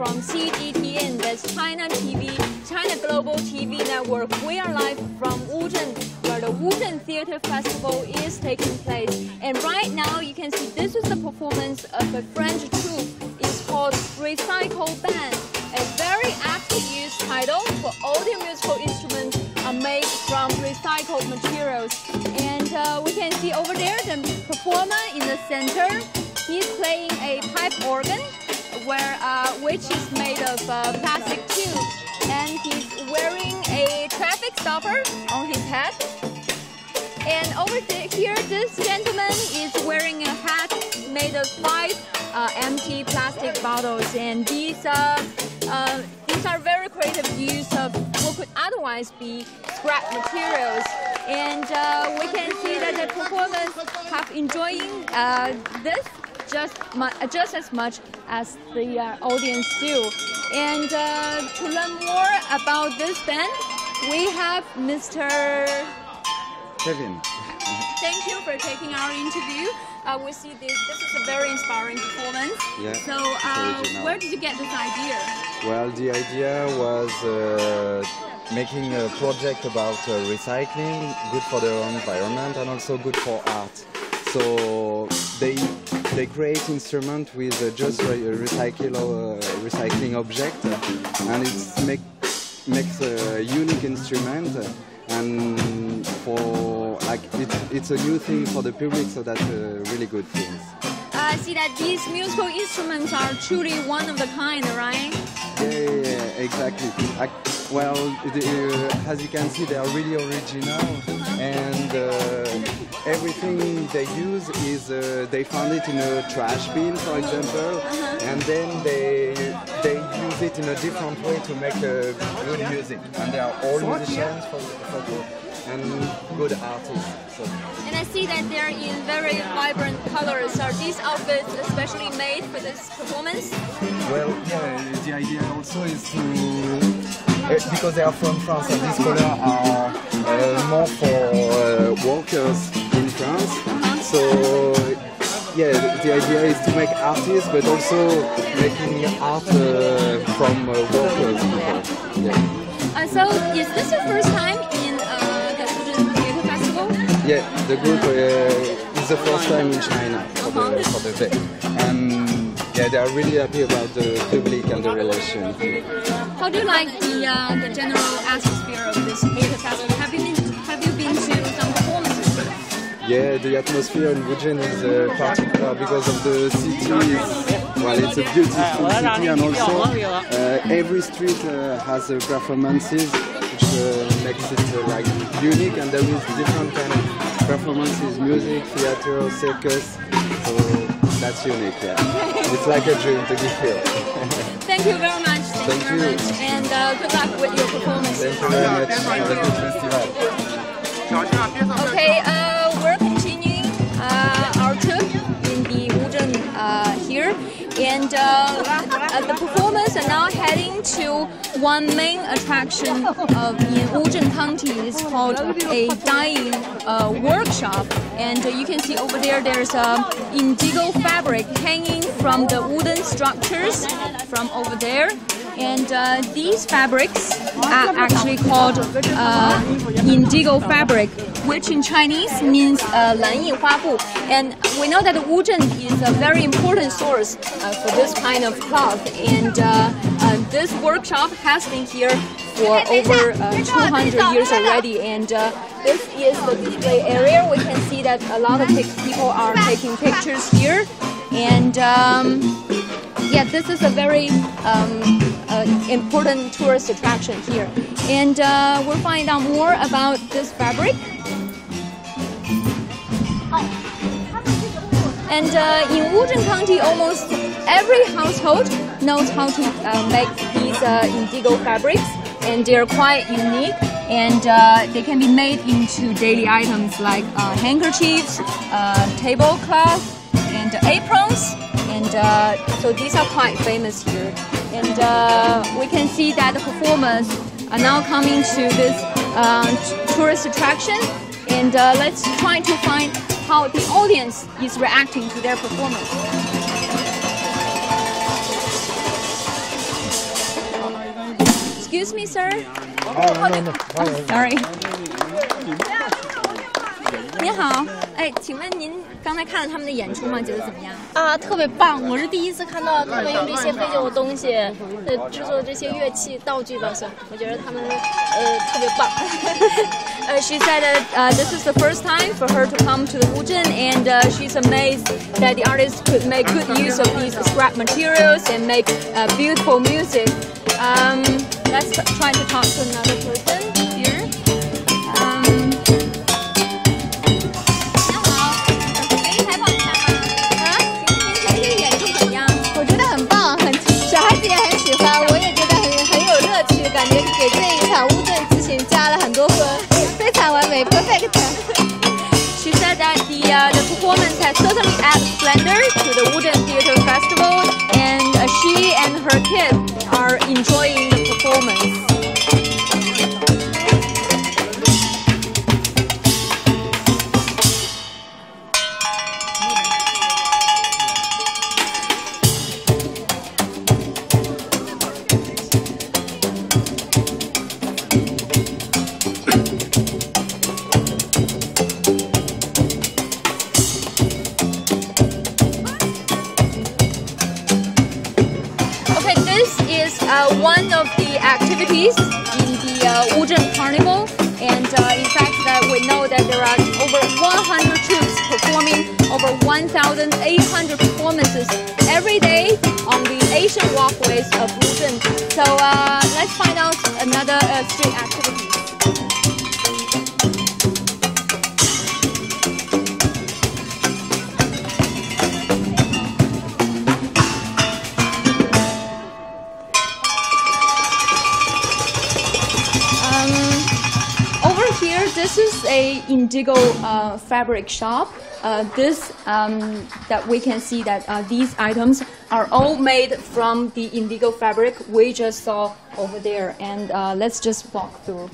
from CGTN, that's China Global TV Network. We are live from Wuzhen, where the Wuzhen Theatre Festival is taking place. And right now you can see this is the performance of a French troupe. It's called Recycle Band, a very active use title for all the musical instruments are made from recycled materials. And we can see over there the performer in the center. He's playing a pipe organ, which is made of plastic tube, and he's wearing a traffic stopper on his head. And over here, this gentleman is wearing a hat made of 5 empty plastic bottles, and these are very creative use of what could otherwise be scrap materials. And we can see that the performers have enjoying this just as much as the audience do. And to learn more about this band, we have Mr. Kevin. Thank you for taking our interview. We see this is a very inspiring performance. Yeah, so where did you get this idea? Well, the idea was making a project about recycling, good for the environment and also good for art. So they create instrument with just a recycling object, and it makes a unique instrument, and for it's a new thing for the public, so that's a really good thing. I see that these musical instruments are truly one of the kind, right? Yeah, exactly. Well, as you can see, they are really original, and everything they use is they found it in a trash bin, for example, and then they use it in a different way to make good music. And they are all musicians and good artists. So. And I see that they're in very vibrant colors. Are these outfits especially made for this performance? Well, yeah, the idea also is to, because they are from France, and these colors are more for workers in France. So, yeah, the idea is to make artists, but also making art from workers. Yeah. So, is this your first time in the Wuzhen Theatre Festival? Yeah, the group is the first time in China for the day. And yeah, they are really happy about the public and the relation. How do you like the general atmosphere of this theatre festival? Have you been to some performances? Yeah, the atmosphere in Wuzhen is particular because of the city. Well, it's a beautiful city, and also every street has performances, which makes it like unique. And there is different kind of performances: music, theater, circus. So that's unique. Yeah, it's like a dream to be here. Thank you very much. Thank you very much, and good luck with your performance. Thank you very much for the good festival. Okay, we're continuing our trip in the Wuzhen here, and the performers are now heading to one main attraction in Wuzhen County. It's called a dyeing workshop, and you can see over there's indigo fabric hanging from the wooden structures from over there. And these fabrics are actually called indigo fabric, which in Chinese means 蓝印花布. And we know that Wuzhen is a very important source for this kind of cloth. And this workshop has been here for over 200 years already. And this is the display area. We can see that a lot of people are taking pictures here. And yeah, this is a very important tourist attraction here. And we'll find out more about this fabric. And in Wuzhen County, almost every household knows how to make these indigo fabrics, and they're quite unique. And they can be made into daily items like handkerchiefs, tablecloth, and aprons. And so these are quite famous here. And we can see that the performers are now coming to this tourist attraction. And let's try to find how the audience is reacting to their performance. Excuse me, sir. Sorry. 您好，哎，请问您刚才看了他们的演出吗？觉得怎么样？啊，特别棒！我是第一次看到他们用这些废旧的东西，制作这些乐器道具吧，算，我觉得他们特别棒。She said that this is the first time for her to come to the Wuzhen, and she's amazed that the artists could make good use of these scrap materials and make beautiful music. Let's try to talk to another person here. 你好，可以采访一下吗？啊，请问您觉得这个演出怎么样？我觉得很棒，小孩子也很喜欢，我也觉得很有乐趣，感觉给这一场乌镇之行加了很多分，非常完美 ，perfect。 She said that the performance has certainly added splendor to the Wuzhen Theatre Festival, and she and her kids are enjoying the performance. One of the activities in the Wuzhen Carnival, and in fact that we know that there are over 100 troops performing over 1,800 performances every day on the ancient walkways of Wuzhen. So let's find out another street activity. This is a indigo fabric shop. That we can see that these items are all made from the indigo fabric we just saw over there. And let's just walk through.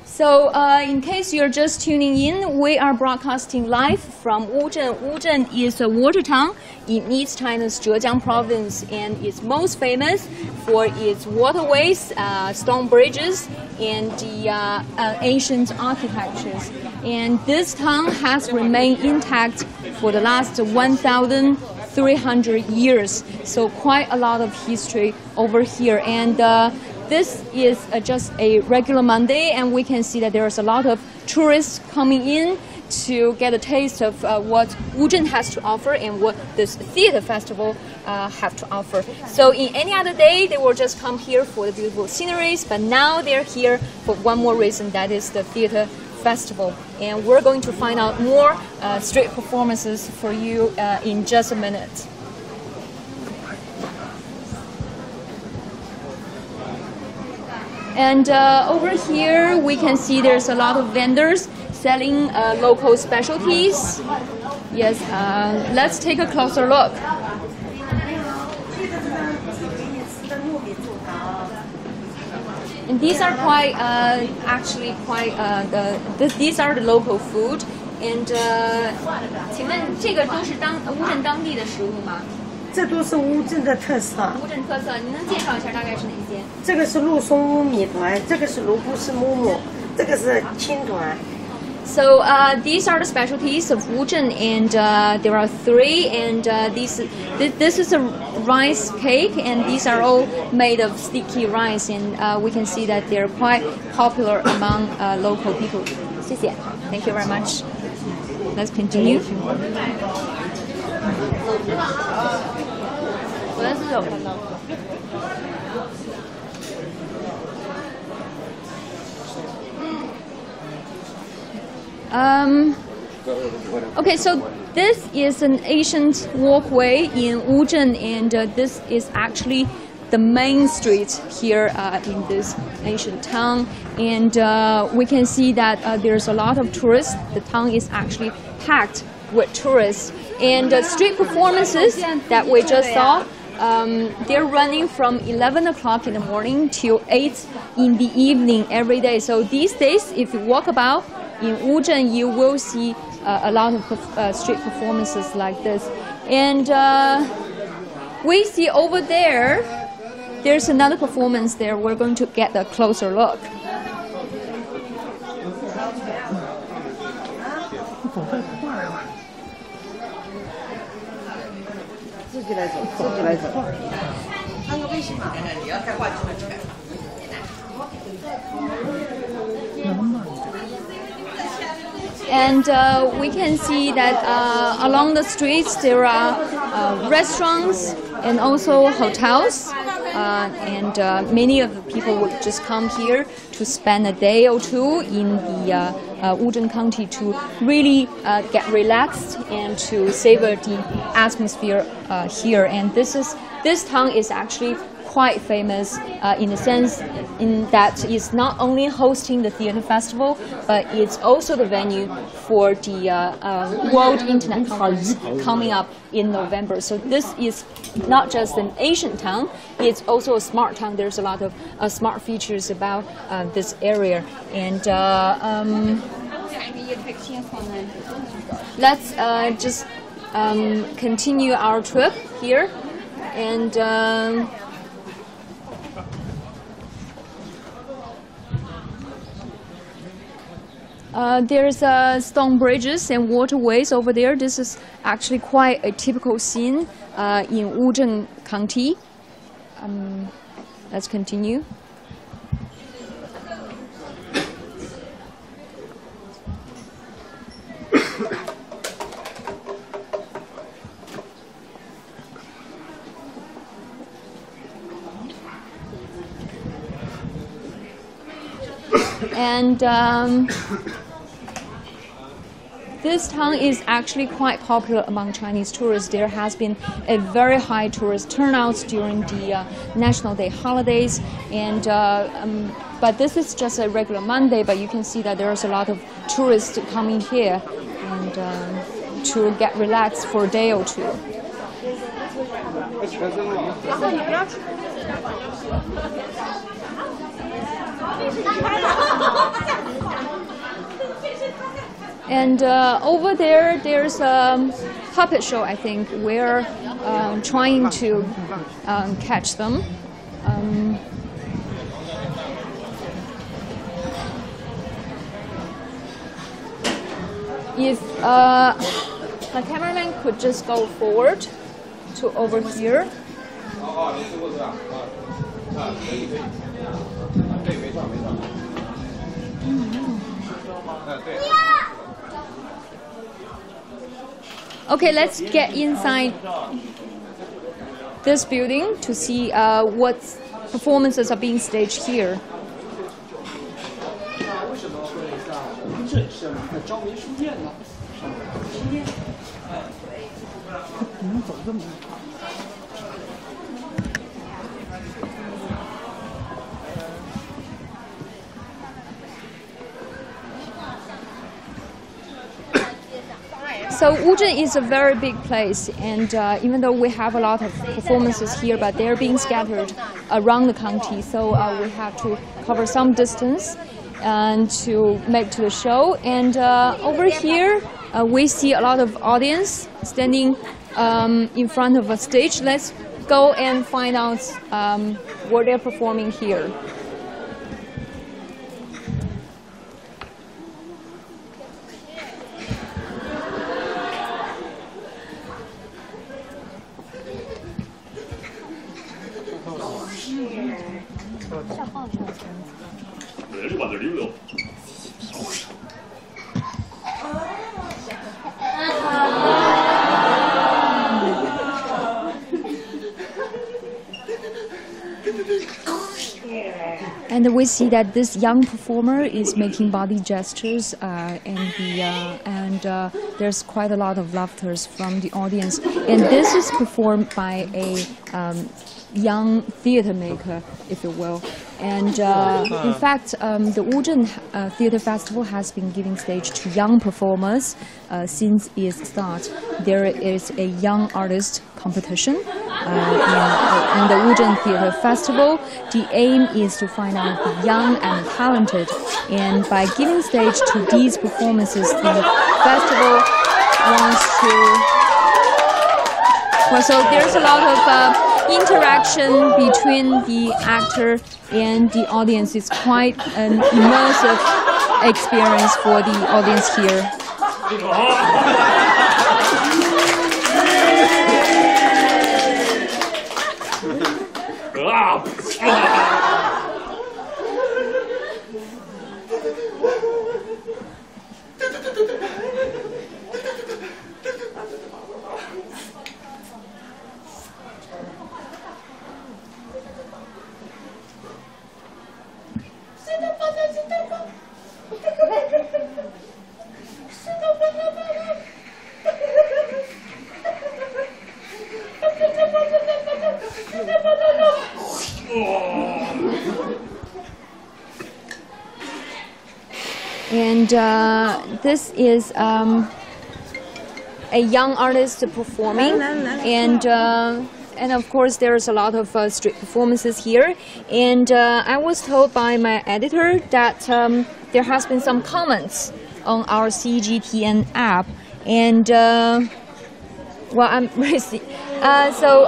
So, in case you're just tuning in, we are broadcasting live from Wuzhen. Wuzhen is a water town in East China's Zhejiang province, and is most famous for its waterways, stone bridges, and the ancient architectures. And this town has remained intact for the last 1,300 years. So, quite a lot of history over here. And this is just a regular Monday, and we can see that there's a lot of tourists coming in to get a taste of what Wuzhen has to offer and what this theater festival have to offer. So in any other day, they will just come here for the beautiful sceneries, but now they're here for one more reason, that is the theater festival. And we're going to find out more street performances for you in just a minute. And over here, we can see there's a lot of vendors selling local specialties. Yes, let's take a closer look. And these are quite, these are the local food. And 请问这个都是乌镇当地的食物吗？这都是乌镇的特色。乌镇特色，您能介绍一下大概是哪些？这个是鹿松乌米团，这个是罗布斯木木，这个是青团。So these are the specialties of Wuzhen, and there are three. And this is a rice cake, and these are all made of sticky rice. And we can see that they're quite popular among local people. 谢谢. Thank you very much. Let's continue. Okay, so this is an ancient walkway in Wuzhen, and this is actually the main street here in this ancient town. And we can see that there's a lot of tourists. The town is actually packed with tourists. And street performances that we just saw, they're running from 11 o'clock in the morning till 8 in the evening every day. So these days, if you walk about in Wuzhen, you will see a lot of street performances like this. And we see over there, there's another performance there. We're going to get a closer look. And we can see that along the streets there are restaurants and also hotels, and many of the people would just come here to spend a day or two in the Wuzhen County to really get relaxed and to savor the atmosphere here. And this town is actually quite famous in the sense in that it's not only hosting the theater festival, but it's also the venue for the World Internet Conference coming up in November. So this is not just an Asian town, it's also a smart town. There's a lot of smart features about this area. And let's just continue our trip here. And there's stone bridges and waterways over there. This is actually quite a typical scene in Wuzhen County. Let's continue. And this town is actually quite popular among Chinese tourists. There has been a very high tourist turnout during the National Day holidays, and but this is just a regular Monday. But you can see that there's a lot of tourists coming here and to get relaxed for a day or two. And over there, there's a puppet show, I think. We're trying to catch them. If the cameraman could just go forward to over here. Okay, let's get inside this building to see what performances are being staged here. So Wuzhen is a very big place, and even though we have a lot of performances here, but they're being scattered around the county, so we have to cover some distance and to make to the show. And over here, we see a lot of audience standing in front of a stage. Let's go and find out what they're performing here. And we see that this young performer is making body gestures, and there's quite a lot of laughter from the audience. And this is performed by a young theater maker, if you will. And in fact, the Wuzhen Theatre Festival has been giving stage to young performers since its start. There is a young artist competition in the Wuzhen Theatre Festival. The aim is to find out the young and talented, and by giving stage to these performances, the festival wants to. Well, so there's a lot of interaction between the actor and the audience. It's quite an immersive experience for the audience here. And this is a young artist performing, and of course there's a lot of street performances here. And I was told by my editor that there has been some comments on our CGTN app, and well, I'm really so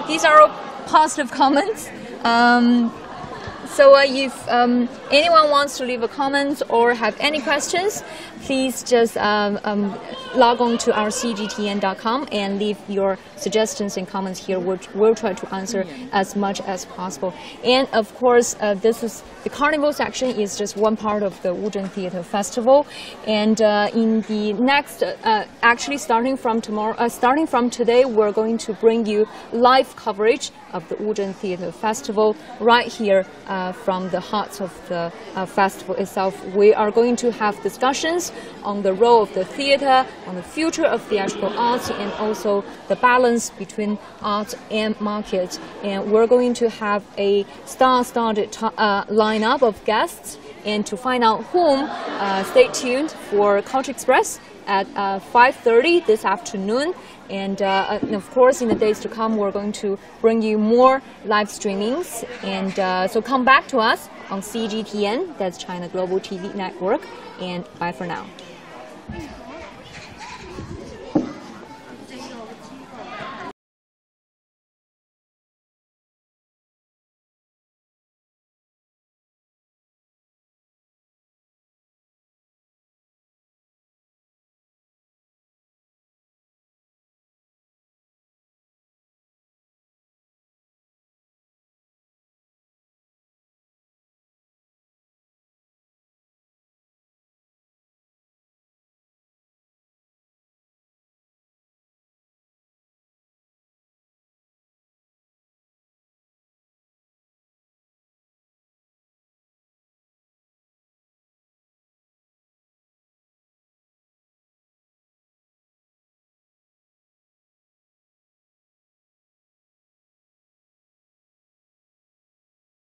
these are all positive comments. So if anyone wants to leave a comment or have any questions, please just log on to our CGTN.com and leave your suggestions and comments here, which we'll try to answer as much as possible. And of course, this is the carnival section is just one part of the Wuzhen Theatre Festival. And in the next, actually starting from today, we're going to bring you live coverage of the Wuzhen Theatre Festival right here from the heart of the festival itself. We are going to have discussions on the role of the theatre, on the future of theatrical arts, and also the balance between art and market. And we're going to have a star-studded lineup of guests. And to find out whom, stay tuned for Culture Express at 5:30 this afternoon. And of course, in the days to come, we're going to bring you more live streamings. And so come back to us on CGTN, that's China Global TV Network. And bye for now.